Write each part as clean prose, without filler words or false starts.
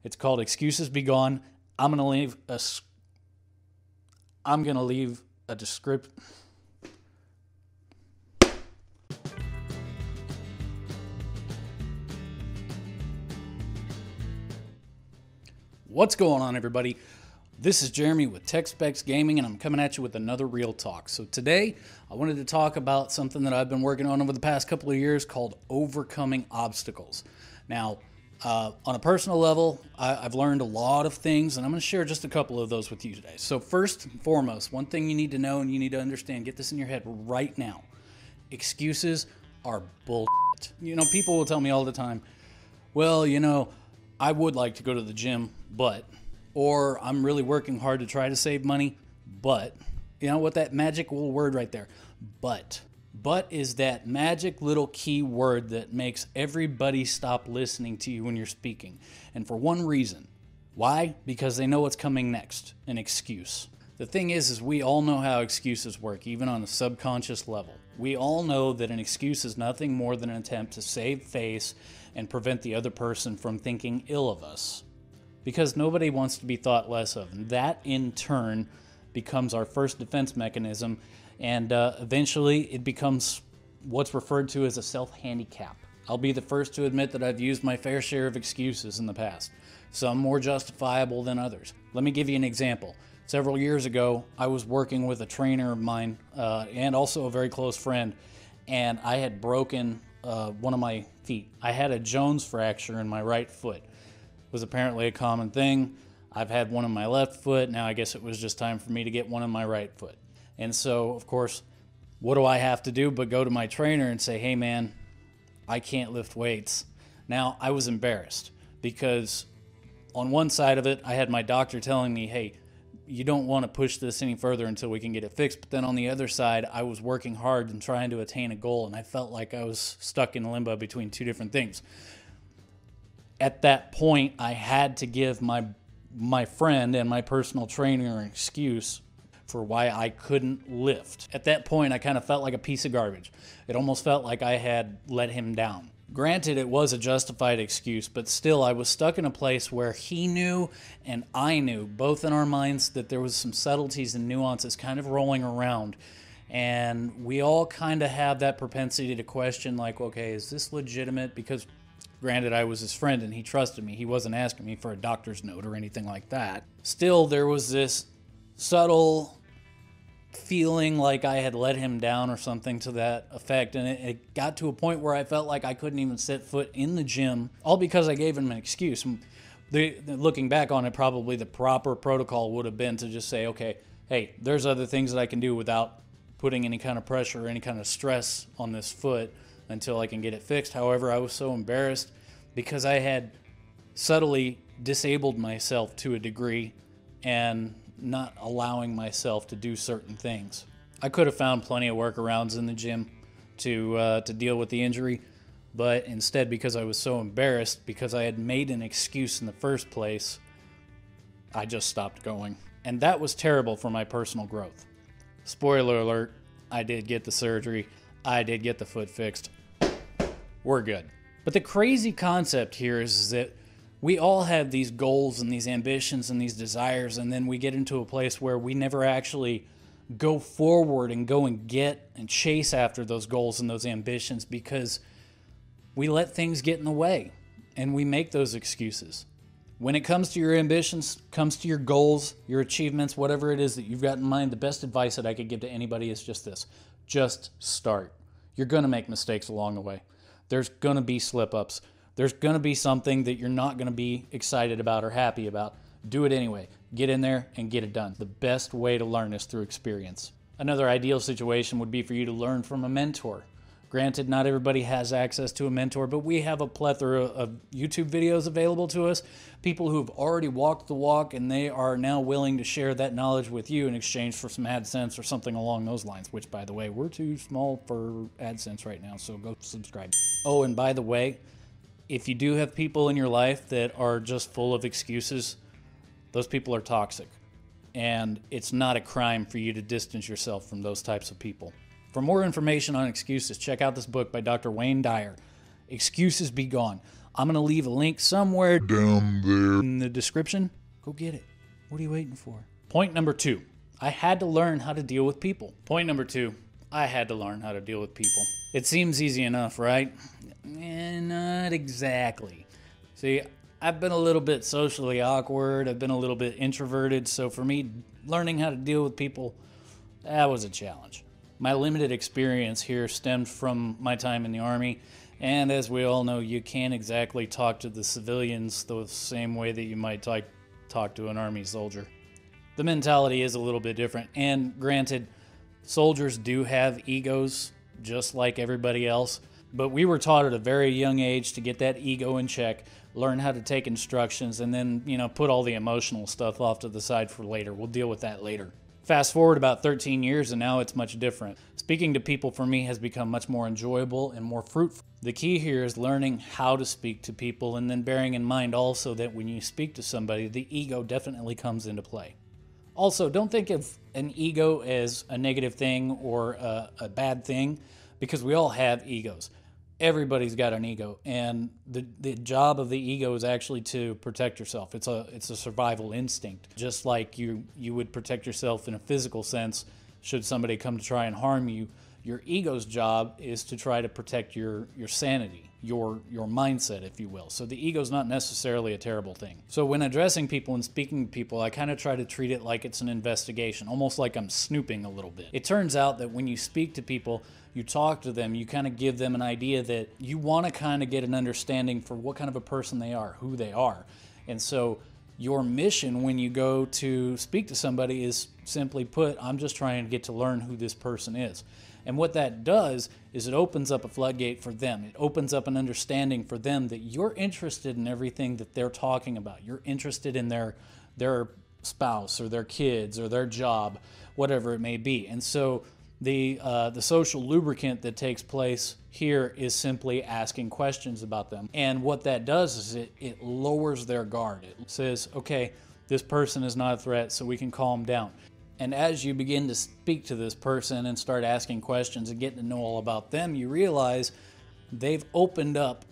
It's called Excuses Be Gone. I'm gonna leave a description. What's going on, everybody? This is Jeremy with Tech Specs Gaming, and I'm coming at you with another Real Talk. So today, I wanted to talk about something that I've been working on over the past couple of years called overcoming obstacles. Now, on a personal level, I've learned a lot of things, and I'm going to share just a couple of those with you today. So first and foremost, one thing you need to know and you need to understand, get this in your head right now. Excuses are bullshit. You know, people will tell me all the time, well, you know, I would like to go to the gym, but, or I'm really working hard to try to save money, but, you know what, that magic little word right there, but is that magic little key word that makes everybody stop listening to you when you're speaking. And for one reason. Why? Because they know what's coming next, an excuse. The thing is we all know how excuses work, even on a subconscious level. We all know that an excuse is nothing more than an attempt to save face and prevent the other person from thinking ill of us. Because nobody wants to be thought less of. And that, in turn, becomes our first defense mechanism, and eventually it becomes what's referred to as a self-handicap. I'll be the first to admit that I've used my fair share of excuses in the past, some more justifiable than others. Let me give you an example. Several years ago, I was working with a trainer of mine and also a very close friend, and I had broken one of my feet. I had a Jones fracture in my right foot. It was apparently a common thing. I've had one in my left foot. Now I guess it was just time for me to get one in my right foot. And so, of course, what do I have to do but go to my trainer and say, hey man, I can't lift weights. Now, I was embarrassed because on one side of it, I had my doctor telling me, hey, you don't want to push this any further until we can get it fixed. But then on the other side, I was working hard and trying to attain a goal, and I felt like I was stuck in limbo between two different things. At that point, I had to give my friend and my personal trainer an excuse for why I couldn't lift. At that point, I kind of felt like a piece of garbage. It almost felt like I had let him down. Granted, it was a justified excuse, but still I was stuck in a place where he knew and I knew, both in our minds, that there was some subtleties and nuances kind of rolling around. And we all kind of have that propensity to question, like, okay, is this legitimate? Because granted, I was his friend and he trusted me. He wasn't asking me for a doctor's note or anything like that. Still, there was this subtle feeling like I had let him down or something to that effect, and it got to a point where I felt like I couldn't even set foot in the gym, all because I gave him an excuse. Looking back on it, probably the proper protocol would have been to just say, okay, hey, there's other things that I can do without putting any kind of pressure or any kind of stress on this foot until I can get it fixed. However, I was so embarrassed because I had subtly disabled myself to a degree and not allowing myself to do certain things. I could have found plenty of workarounds in the gym to deal with the injury, but instead, because I was so embarrassed, because I had made an excuse in the first place, I just stopped going. And that was terrible for my personal growth. Spoiler alert, I did get the surgery. I did get the foot fixed. We're good. But the crazy concept here is that we all have these goals and these ambitions and these desires, and then we get into a place where we never actually go forward and go and get and chase after those goals and those ambitions because we let things get in the way and we make those excuses. When it comes to your ambitions, comes to your goals, your achievements, whatever it is that you've got in mind, the best advice that I could give to anybody is just this. Just start. You're going to make mistakes along the way. There's going to be slip-ups. There's going to be something that you're not going to be excited about or happy about. Do it anyway. Get in there and get it done. The best way to learn is through experience. Another ideal situation would be for you to learn from a mentor. Granted, not everybody has access to a mentor, but we have a plethora of YouTube videos available to us. People who've already walked the walk, and they are now willing to share that knowledge with you in exchange for some AdSense or something along those lines, which, by the way, we're too small for AdSense right now, so go subscribe. Oh, and by the way, if you do have people in your life that are just full of excuses, those people are toxic. And it's not a crime for you to distance yourself from those types of people. For more information on excuses, check out this book by Dr. Wayne Dyer, Excuses Be Gone. I'm going to leave a link somewhere down there in the description. Go get it. What are you waiting for? Point number 2. I had to learn how to deal with people. Point number 2. I had to learn how to deal with people. It seems easy enough, right? Not exactly. See, I've been a little bit socially awkward. I've been a little bit introverted. So for me, learning how to deal with people, that was a challenge. My limited experience here stemmed from my time in the Army. And as we all know, you can't exactly talk to the civilians the same way that you might talk to an Army soldier. The mentality is a little bit different. And granted, soldiers do have egos just like everybody else. But we were taught at a very young age to get that ego in check, learn how to take instructions, and then, put all the emotional stuff off to the side for later. We'll deal with that later. Fast forward about 13 years and now it's much different. Speaking to people for me has become much more enjoyable and more fruitful. The key here is learning how to speak to people and then bearing in mind also that when you speak to somebody, the ego definitely comes into play. Also, don't think of an ego as a negative thing or a bad thing, because we all have egos. Everybody's got an ego, and the job of the ego is actually to protect yourself. It's a survival instinct. Just like you would protect yourself in a physical sense should somebody come to try and harm you, your ego's job is to try to protect your sanity, your mindset, if you will. So the ego's not necessarily a terrible thing. So when addressing people and speaking to people, I kind of try to treat it like it's an investigation, almost like I'm snooping a little bit. It turns out that when you speak to people, you talk to them, you kind of give them an idea that you want to kind of get an understanding for what kind of a person they are, who they are. And so your mission when you go to speak to somebody is simply put, I'm just trying to get to learn who this person is. And what that does is it opens up a floodgate for them. It opens up an understanding for them that you're interested in everything that they're talking about. You're interested in their spouse or their kids or their job, whatever it may be. And so the social lubricant that takes place here is simply asking questions about them. And what that does is it lowers their guard. It says, okay, this person is not a threat, so we can calm down. And as you begin to speak to this person and start asking questions and getting to know all about them, you realize they've opened up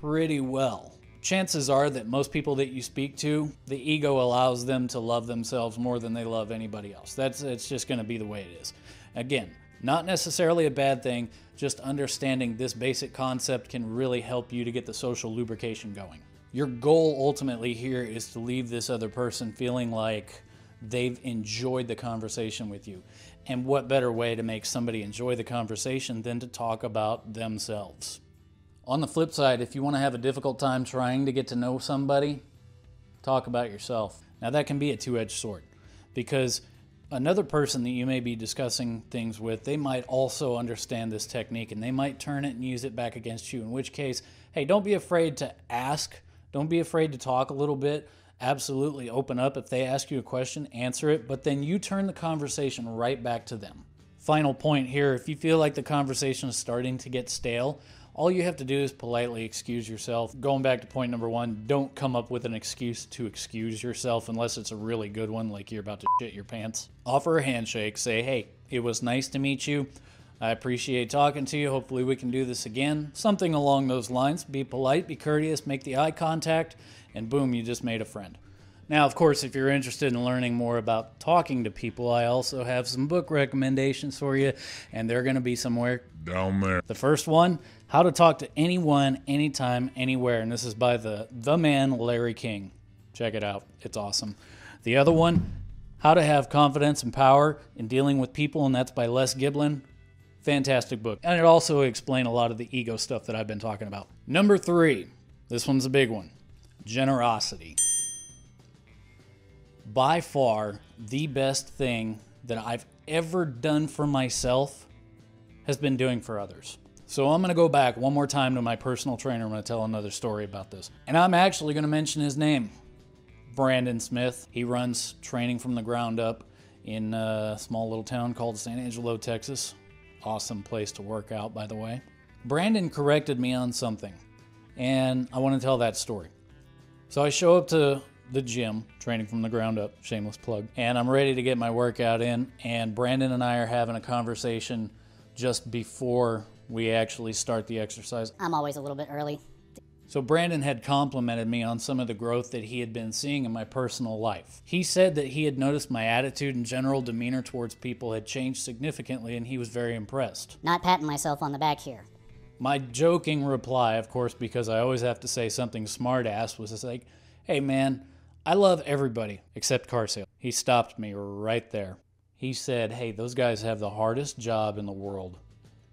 pretty well. Chances are that most people that you speak to, the ego allows them to love themselves more than they love anybody else. It's just going to be the way it is. Again, not necessarily a bad thing, just understanding this basic concept can really help you to get the social lubrication going. Your goal ultimately here is to leave this other person feeling like they've enjoyed the conversation with you. And what better way to make somebody enjoy the conversation than to talk about themselves? On the flip side, if you want to have a difficult time trying to get to know somebody, talk about yourself. Now that can be a two-edged sword, because another person that you may be discussing things with, they might also understand this technique and they might turn it and use it back against you, in which case, hey, don't be afraid to ask. Don't be afraid to talk a little bit. Absolutely open up. If they ask you a question, answer it, but then you turn the conversation right back to them. Final point here, if you feel like the conversation is starting to get stale, all you have to do is politely excuse yourself. Going back to point number 1, don't come up with an excuse to excuse yourself unless it's a really good one, like you're about to shit your pants. Offer a handshake. Say, hey, it was nice to meet you. I appreciate talking to you. Hopefully we can do this again. Something along those lines. Be polite, be courteous, make the eye contact, and boom, you just made a friend. Now, of course, if you're interested in learning more about talking to people, I also have some book recommendations for you, and they're going to be somewhere down there. The first one, How to Talk to Anyone, Anytime, Anywhere, and this is by the man Larry King. Check it out. It's awesome. The other one, How to Have Confidence and Power in Dealing with People, and that's by Les Giblin. Fantastic book. And it also explains a lot of the ego stuff that I've been talking about. Number 3, this one's a big one. Generosity. By far, the best thing that I've ever done for myself has been doing for others. So I'm going to go back one more time to my personal trainer. I'm going to tell another story about this. And I'm actually going to mention his name, Brandon Smith. He runs training from the ground up in a small little town called San Angelo, Texas. Awesome place to work out, by the way. Brandon corrected me on something, and I want to tell that story. So I show up to the gym, training from the ground up, shameless plug, and I'm ready to get my workout in, and Brandon and I are having a conversation just before we actually start the exercise. I'm always a little bit early. So Brandon had complimented me on some of the growth that he had been seeing in my personal life. He said that he had noticed my attitude and general demeanor towards people had changed significantly, and he was very impressed. Not patting myself on the back here. My joking reply, of course, because I always have to say something smart-ass, was just like, hey man, I love everybody except car sales. He stopped me right there. He said, hey, those guys have the hardest job in the world.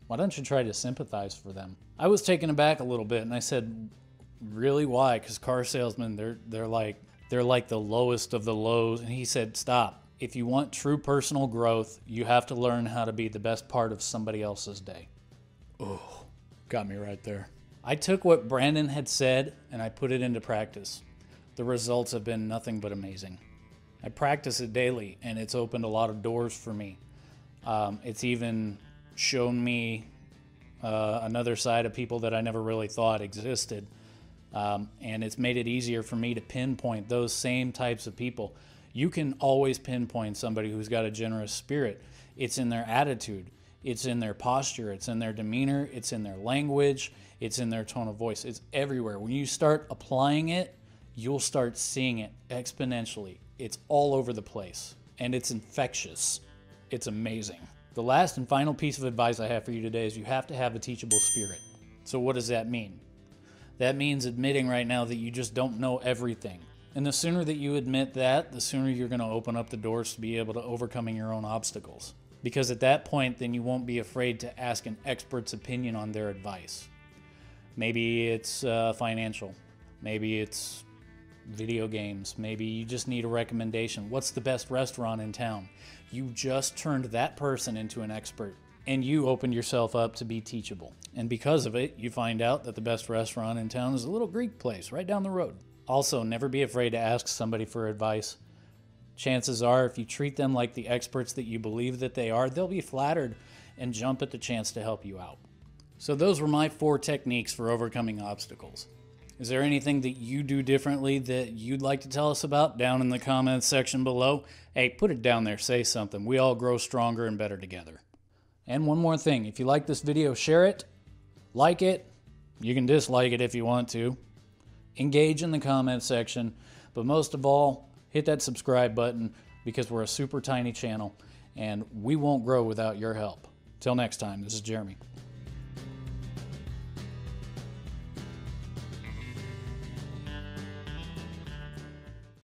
Why don't you try to sympathize for them? I was taken aback a little bit, and I said, really, why? Because car salesmen, they're like the lowest of the lows. And he said, stop. If you want true personal growth, you have to learn how to be the best part of somebody else's day. Oh, got me right there. I took what Brandon had said and I put it into practice. The results have been nothing but amazing. I practice it daily, and it's opened a lot of doors for me. It's even shown me another side of people that I never really thought existed. And it's made it easier for me to pinpoint those same types of people. You can always pinpoint somebody who's got a generous spirit. It's in their attitude. It's in their posture. It's in their demeanor. It's in their language. It's in their tone of voice. It's everywhere. When you start applying it, you'll start seeing it exponentially. It's all over the place, and it's infectious. It's amazing. The last and final piece of advice I have for you today is you have to have a teachable spirit. So what does that mean? That means admitting right now that you just don't know everything. And the sooner that you admit that, the sooner you're going to open up the doors to be able to overcoming your own obstacles. Because at that point, then you won't be afraid to ask an expert's opinion on their advice. Maybe it's financial. Maybe it's video games. Maybe you just need a recommendation. What's the best restaurant in town? You just turned that person into an expert, and you opened yourself up to be teachable. And because of it, you find out that the best restaurant in town is a little Greek place right down the road. Also, never be afraid to ask somebody for advice. Chances are, if you treat them like the experts that you believe that they are, they'll be flattered and jump at the chance to help you out. So those were my 4 techniques for overcoming obstacles. Is there anything that you do differently that you'd like to tell us about down in the comments section below? Hey, put it down there, say something. We all grow stronger and better together. And one more thing, if you like this video, share it, like it. You can dislike it if you want to. Engage in the comments section, but most of all, hit that subscribe button because we're a super tiny channel and we won't grow without your help. Till next time, this is Jeremy.